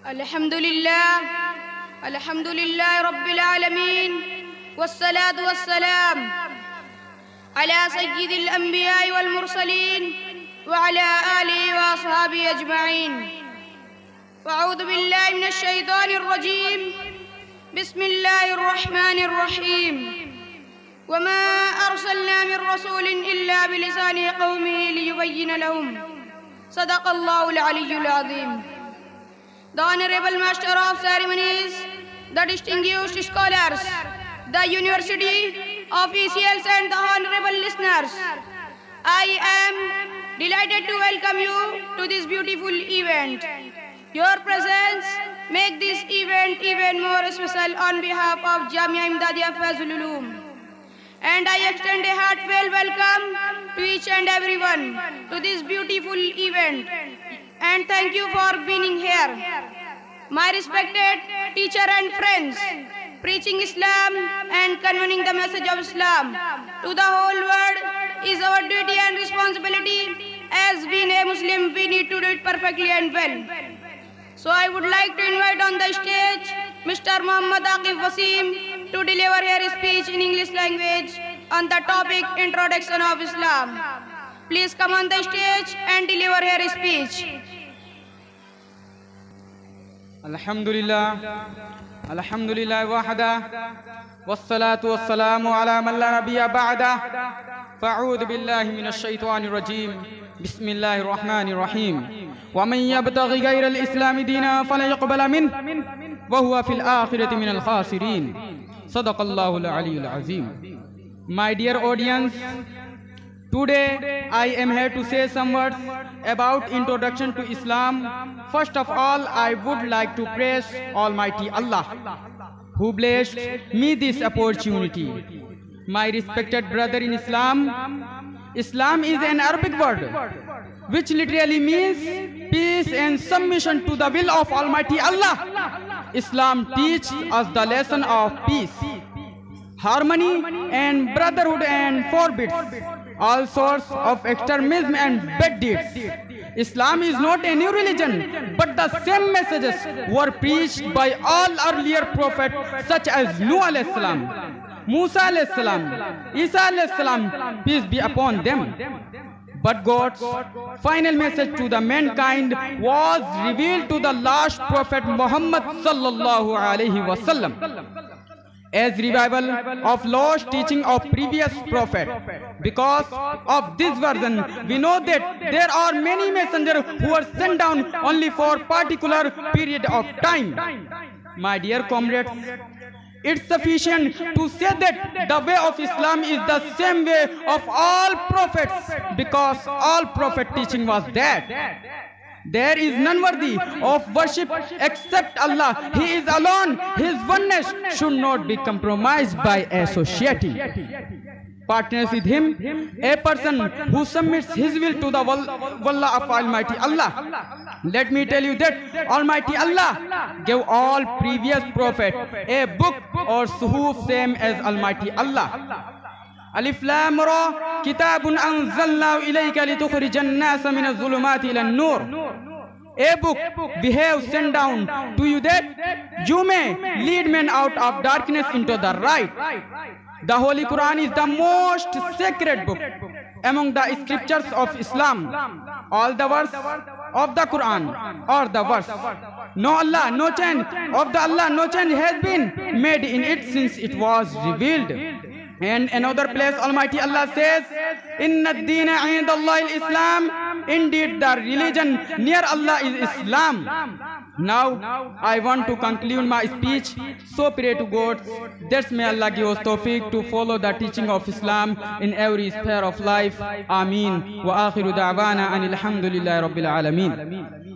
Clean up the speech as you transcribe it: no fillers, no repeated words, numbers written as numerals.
Alhamdulillah, Alhamdulillah Rabbil Alameen, wassalatu wassalam ala sayyidil anbiya'i wal mursaleen wa ala alihi wa ashabihi ajma'in. Fa'udhu billahi minash shaitanir rajim. Bismillahir rahmanir rahim. Wa ma arsalna min rasulin illa bilisani qawmihi liyubayyina lahum. Sadaqallahul aliyyul azim. The Honorable Master of Ceremonies, the distinguished scholars, the University officials and the honorable listeners, I am delighted to welcome you to this beautiful event. Your presence makes this event even more special on behalf of Jamia Imdadiya Fazlul Uloom. And I extend a heartfelt welcome to each and everyone to this beautiful event. And thank you for being here. My respected teacher and friends, preaching Islam and conveying the message of Islam to the whole world is our duty and responsibility. As being a Muslim, we need to do it perfectly and well. So I would like to invite on the stage Mr. Muhammad Aqif Wasim to deliver his speech in English language on the topic Introduction of Islam. Please come on the stage and deliver his speech. Alhamdulillah, Alhamdulillah wahda, wassalatu wassalamu ala man la nabiyya ba'da. Fa'udhu billahi minash shaitanir rajim. Bismillahir rahmanir rahim. Wa man yabtaghi ghayra al-islam deena falan yuqbala min wa huwa fil akhirati minal khasirin. Sadaqallahu al-aliyyul azim. My dear audience, today I am here to say some words about introduction to Islam. First of all, I would like to praise Almighty Allah who blessed me this opportunity. My respected brother in Islam, Islam is an Arabic word which literally means peace and submission to the will of Almighty Allah. Islam teaches us the lesson of peace, harmony and brotherhood, and forbids all sorts of extremism and bad deeds. Islam is not a new religion, but the same messages were preached by all earlier prophets such as Nuh alayhi salam, Musa alayhi salam, Isa alayhi salam, peace be upon them. But God's final message to the mankind was revealed to the last prophet Muhammad sallallahu alaihi wasallam as revival of lost teaching of previous prophet. Because of this version, we know that there are many messengers who are sent down only for particular period of time. My dear comrades, it's sufficient to say that the way of Islam is the same way of all prophets, because all prophet teaching was that there is none worthy of worship except Allah. He is alone. His oneness should not be compromised by associating partners with him. A person who submits his will to the Wallah of Almighty Allah. Let me tell you that Almighty Allah gave all previous prophets a book or suhuf same as Almighty Allah. Alif Lam Ra, Kitabun anzalnahu ilayka litukhrijan nasa min az-zulumati ila an-nur. A book we have sent down to you that you may lead men out of darkness into the light. The Holy Quran is the most sacred book among the scriptures of Islam. All the verse of the Quran are the verse. No Allah, no change of the Allah, no change has been made in it since it was revealed. And another place Almighty Allah says, Inna ad-deena 'inda Allah al-Islam. Indeed the religion near Allah is Islam. Now I want to conclude my speech, so pray to God that may Allah give us tawfiq to follow the teaching of Islam in every sphere of life. Ameen. Wa akhiru da'wana anil hamdulillahi rabbil alameen.